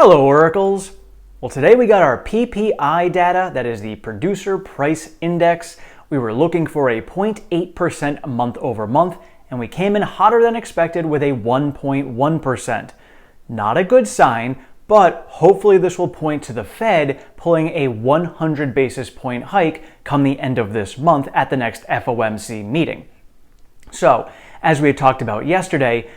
Hello, Oracles. Well, today we got our PPI data, that is the Producer Price Index. We were looking for a 0.8% month over month, and we came in hotter than expected with a 1.1%. Not a good sign, but hopefully this will point to the Fed pulling a 100 basis point hike come the end of this month at the next FOMC meeting. So, as we had talked about yesterday,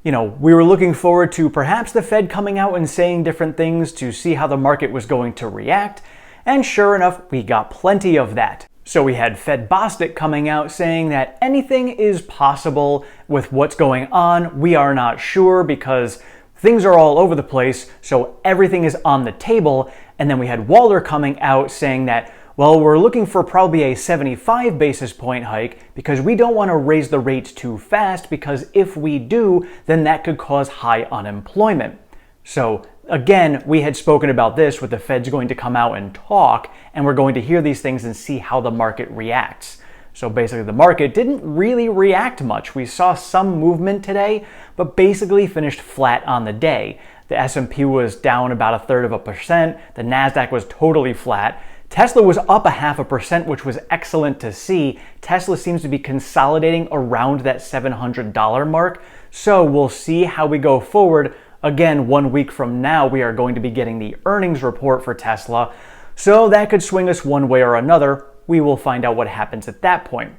we were looking forward to perhaps the Fed coming out and saying different things to see how the market was going to react, and sure enough, we got plenty of that. So we had Fed Bostic coming out saying that anything is possible with what's going on. We are not sure because things are all over the place, so everything is on the table. And then we had Waller coming out saying that, well, we're looking for probably a 75 basis point hike because we don't want to raise the rates too fast, because if we do, then that could cause high unemployment. So again, we had spoken about this with the Fed's going to come out and talk, and we're going to hear these things and see how the market reacts. So basically the market didn't really react much. We saw some movement today, but basically finished flat on the day. The S&P was down about 1/3%. The NASDAQ was totally flat. Tesla was up 0.5%, which was excellent to see. Tesla seems to be consolidating around that $700 mark. So we'll see how we go forward. Again, 1 week from now, we are going to be getting the earnings report for Tesla. So that could swing us one way or another. We will find out what happens at that point.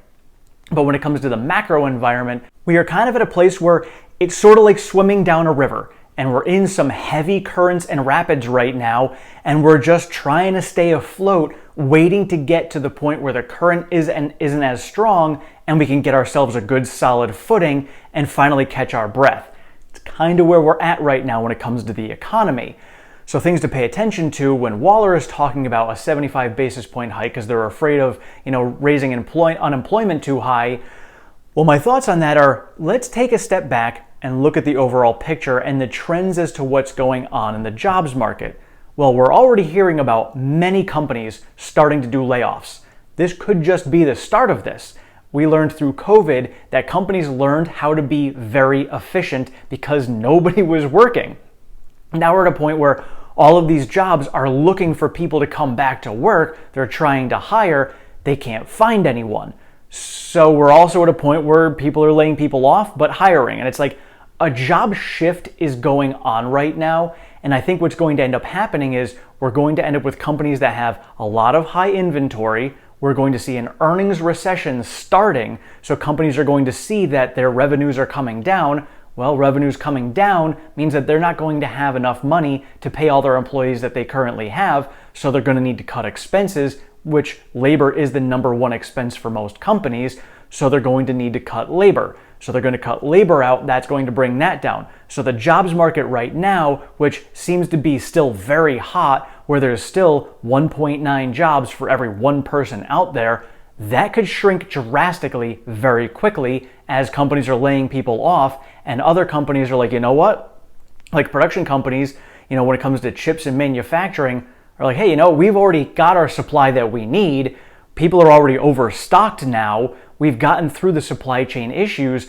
But when it comes to the macro environment, we are kind of at a place where it's sort of like swimming down a river. And we're in some heavy currents and rapids right now, and we're just trying to stay afloat, waiting to get to the point where the current isn't as strong, and we can get ourselves a good solid footing and finally catch our breath. It's kind of where we're at right now when it comes to the economy. So things to pay attention to when Waller is talking about a 75 basis point hike because they're afraid of, raising unemployment too high. Well, my thoughts on that are, let's take a step back and look at the overall picture and the trends as to what's going on in the jobs market. Well, we're already hearing about many companies starting to do layoffs. This could just be the start of this. We learned through COVID that companies learned how to be very efficient because nobody was working. Now we're at a point where all of these jobs are looking for people to come back to work. They're trying to hire. They can't find anyone. So we're also at a point where people are laying people off but hiring. And it's like, a job shift is going on right now, and I think what's going to end up happening is we're going to end up with companies that have a lot of high inventory. We're going to see an earnings recession starting, so companies are going to see that their revenues are coming down. Well, revenues coming down means that they're not going to have enough money to pay all their employees that they currently have, so they're going to need to cut expenses, which labor is the number one expense for most companies, so they're going to need to cut labor. So they're going to cut labor out, that's going to bring that down. So the jobs market right now, which seems to be still very hot, where there's still 1.9 jobs for every one person out there, that could shrink drastically very quickly as companies are laying people off, and other companies are like, you know what? Like production companies, when it comes to chips and manufacturing, are like, hey, we've already got our supply that we need. People are already overstocked now. We've gotten through the supply chain issues.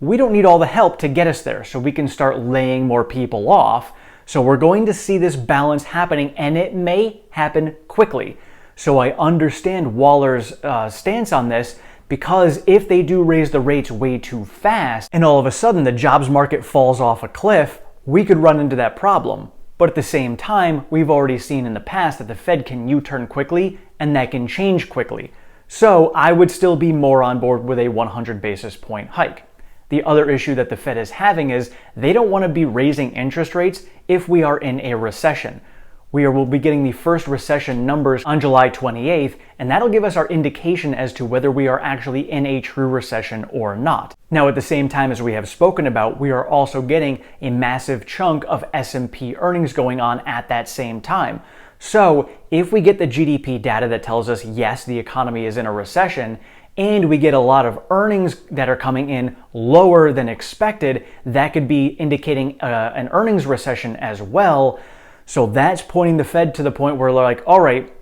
We don't need all the help to get us there, so we can start laying more people off. So we're going to see this balance happening, and it may happen quickly. So I understand Waller's stance on this, because if they do raise the rates way too fast, and all of a sudden the jobs market falls off a cliff, we could run into that problem. But at the same time, we've already seen in the past that the Fed can U-turn quickly, and that can change quickly. So I would still be more on board with a 100 basis point hike. The other issue that the Fed is having is they don't want to be raising interest rates if we are in a recession. Will be getting the first recession numbers on July 28th, and that'll give us our indication as to whether we are actually in a true recession or not. Now, at the same time, as we have spoken about, we are also getting a massive chunk of S&P earnings going on at that same time. So if we get the GDP data that tells us, yes, the economy is in a recession, and we get a lot of earnings that are coming in lower than expected, that could be indicating an earnings recession as well. So that's pointing the Fed to the point where they're like, all right,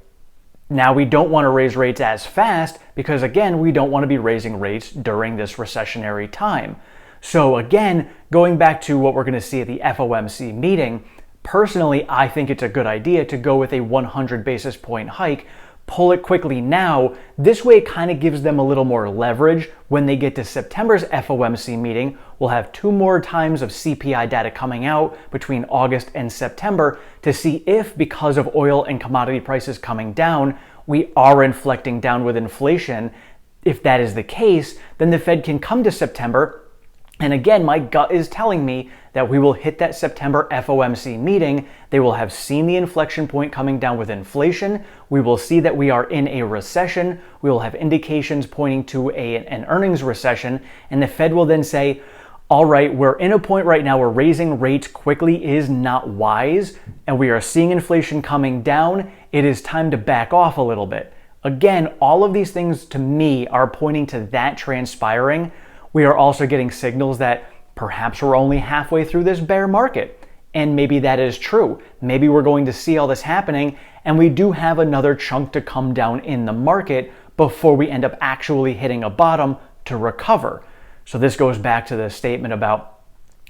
now we don't want to raise rates as fast because, again, we don't want to be raising rates during this recessionary time. So again, going back to what we're going to see at the FOMC meeting, Personally, I think it's a good idea to go with a 100 basis point hike, pull it quickly now. This way it kind of gives them a little more leverage when they get to September's FOMC meeting. We'll have 2 more times of CPI data coming out between August and September to see if, because of oil and commodity prices coming down, we are inflecting down with inflation. If that is the case, then the Fed can come to September. And again, my gut is telling me that we will hit that September FOMC meeting. They will have seen the inflection point coming down with inflation. We will see that we are in a recession. We will have indications pointing to an earnings recession. And the Fed will then say, all right, we're in a point right now where raising rates quickly is not wise, and we are seeing inflation coming down. It is time to back off a little bit. Again, all of these things to me are pointing to that transpiring. We are also getting signals that perhaps we're only halfway through this bear market. And maybe that is true. Maybe we're going to see all this happening and we do have another chunk to come down in the market before we end up actually hitting a bottom to recover. So this goes back to the statement about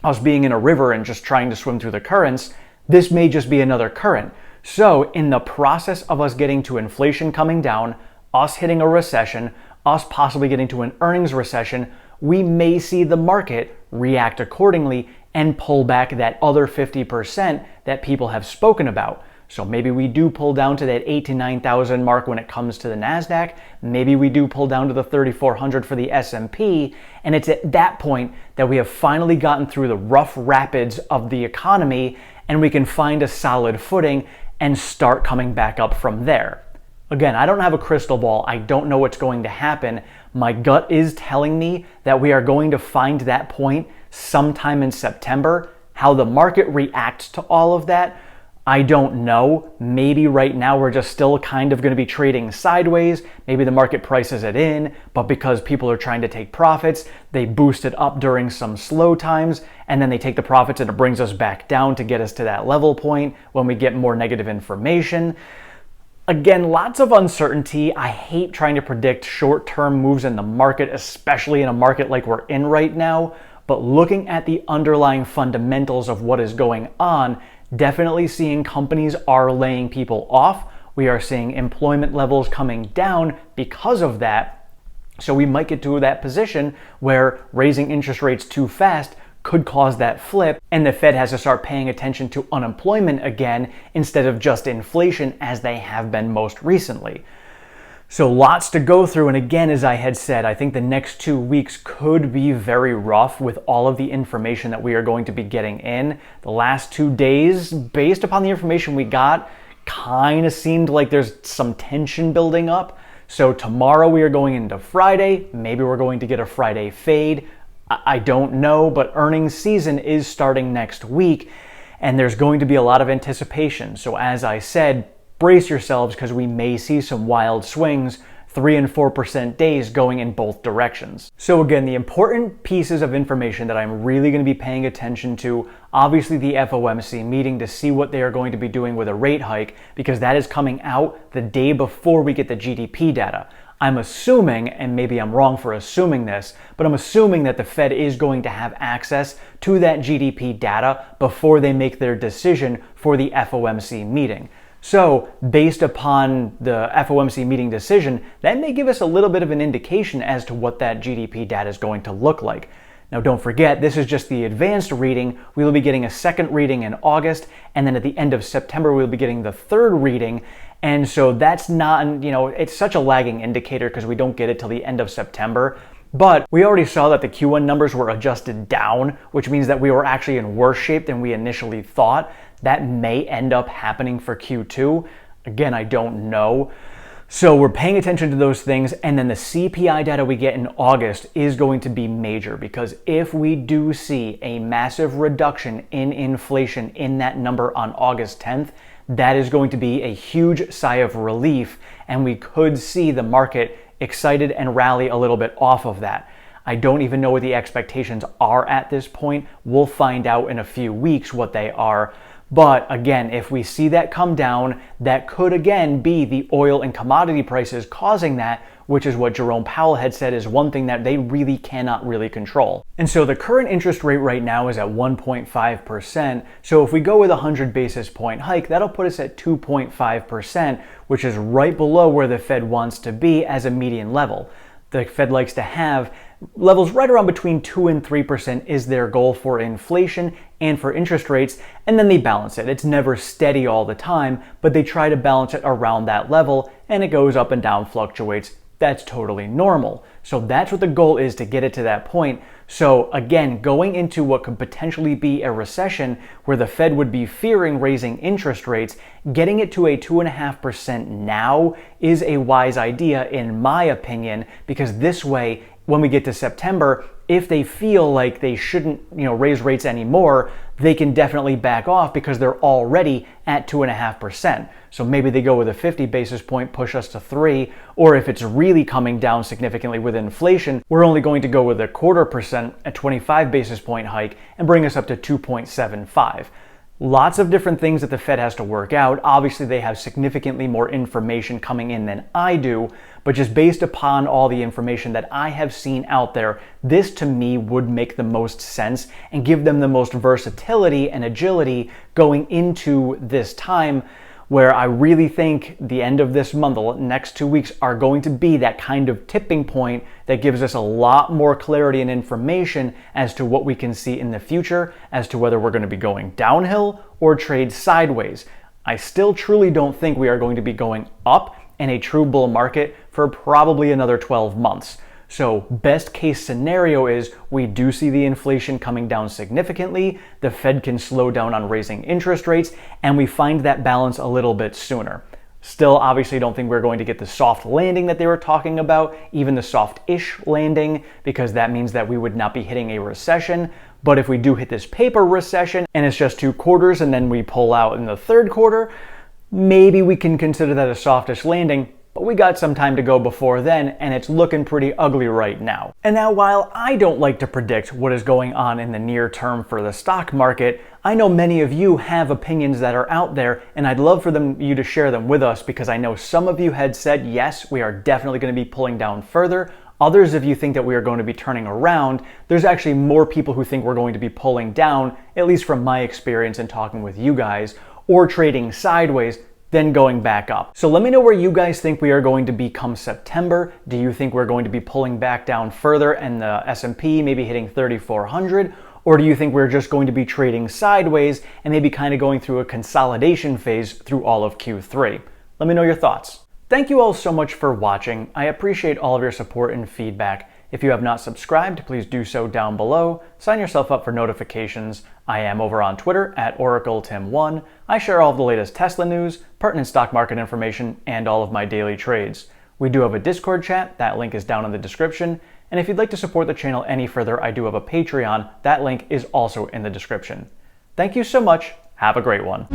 us being in a river and just trying to swim through the currents. This may just be another current. So in the process of us getting to inflation coming down, us hitting a recession, us possibly getting to an earnings recession, we may see the market react accordingly and pull back that other 50% that people have spoken about. So maybe we do pull down to that 8,000 to 9,000 mark when it comes to the NASDAQ. Maybe we do pull down to the 3,400 for the S&P. And it's at that point that we have finally gotten through the rough rapids of the economy and we can find a solid footing and start coming back up from there. Again, I don't have a crystal ball. I don't know what's going to happen. My gut is telling me that we are going to find that point sometime in September. How the market reacts to all of that, I don't know. Maybe right now we're just still kind of going to be trading sideways. Maybe the market prices it in, but because people are trying to take profits, they boost it up during some slow times, and then they take the profits and it brings us back down to get us to that level point when we get more negative information. Again, lots of uncertainty. I hate trying to predict short-term moves in the market, especially in a market like we're in right now. But looking at the underlying fundamentals of what is going on, definitely seeing companies are laying people off. We are seeing employment levels coming down because of that. So we might get to that position where raising interest rates too fast could cause that flip, and the Fed has to start paying attention to unemployment again instead of just inflation as they have been most recently. So lots to go through, and again, as I had said, I think the next 2 weeks could be very rough with all of the information that we are going to be getting in. The last 2 days, based upon the information we got, kind of seemed like there's some tension building up. So tomorrow we are going into Friday. Maybe we're going to get a Friday fade. I don't know, but earnings season is starting next week, and there's going to be a lot of anticipation. So as I said, brace yourselves because we may see some wild swings, 3 and 4% days going in both directions. So again, the important pieces of information that I'm really going to be paying attention to, obviously the FOMC meeting to see what they are going to be doing with a rate hike, because that is coming out the day before we get the GDP data. I'm assuming, and maybe I'm wrong for assuming this, but I'm assuming that the Fed is going to have access to that GDP data before they make their decision for the FOMC meeting. So based upon the FOMC meeting decision, that may give us a little bit of an indication as to what that GDP data is going to look like. Now don't forget, this is just the advanced reading. We will be getting a second reading in August, and then at the end of September, we'll be getting the third reading. And so that's not, it's such a lagging indicator because we don't get it till the end of September. But we already saw that the Q1 numbers were adjusted down, which means that we were actually in worse shape than we initially thought. That may end up happening for Q2. Again, I don't know. So we're paying attention to those things, and then the CPI data we get in August is going to be major, because if we do see a massive reduction in inflation in that number on August 10th, that is going to be a huge sigh of relief, and we could see the market excited and rally a little bit off of that. I don't even know what the expectations are at this point. We'll find out in a few weeks what they are. But again, if we see that come down, that could again be the oil and commodity prices causing that, which is what Jerome Powell had said is one thing that they really cannot really control. And so the current interest rate right now is at 1.5%. So if we go with a 100 basis point hike, that'll put us at 2.5%, which is right below where the Fed wants to be as a median level. The Fed likes to have levels right around between 2 and 3% is their goal for inflation and for interest rates, and then they balance it. It's never steady all the time, but they try to balance it around that level, and it goes up and down, fluctuates. That's totally normal. So that's what the goal is, to get it to that point. So again, going into what could potentially be a recession where the Fed would be fearing raising interest rates, getting it to a 2.5% now is a wise idea in my opinion, because this way, when we get to September, if they feel like they shouldn't, raise rates anymore, they can definitely back off because they're already at 2.5%. So maybe they go with a 50 basis point, push us to 3, or if it's really coming down significantly with inflation, we're only going to go with a 0.25%, a 25 basis point hike, and bring us up to 2.75. Lots of different things that the Fed has to work out. Obviously, they have significantly more information coming in than I do, but just based upon all the information that I have seen out there, this to me would make the most sense and give them the most versatility and agility going into this time, where I really think the end of this month, the next 2 weeks, are going to be that kind of tipping point that gives us a lot more clarity and information as to what we can see in the future, as to whether we're going to be going downhill or trade sideways. I still truly don't think we are going to be going up in a true bull market for probably another 12 months. So best case scenario is we do see the inflation coming down significantly, the Fed can slow down on raising interest rates, and we find that balance a little bit sooner. Still, obviously don't think we're going to get the soft landing that they were talking about, even the soft-ish landing, because that means that we would not be hitting a recession. But if we do hit this paper recession and it's just 2 quarters and then we pull out in the 3rd quarter, maybe we can consider that a softish landing. But we got some time to go before then, and it's looking pretty ugly right now. And now, while I don't like to predict what is going on in the near term for the stock market, I know many of you have opinions that are out there, and I'd love for you to share them with us, because I know some of you had said, yes, we are definitely going to be pulling down further. Others of you think that we are going to be turning around. There's actually more people who think we're going to be pulling down, at least from my experience in talking with you guys, or trading sideways, then going back up. So let me know where you guys think we are going to be come September. Do you think we're going to be pulling back down further and the S&P maybe hitting 3,400? Or do you think we're just going to be trading sideways and maybe kind of going through a consolidation phase through all of Q3? Let me know your thoughts. Thank you all so much for watching. I appreciate all of your support and feedback. If you have not subscribed, please do so down below. Sign yourself up for notifications. I am over on Twitter at OracleTim1. I share all of the latest Tesla news, pertinent stock market information, and all of my daily trades. We do have a Discord chat. That link is down in the description. And if you'd like to support the channel any further, I do have a Patreon. That link is also in the description. Thank you so much. Have a great one.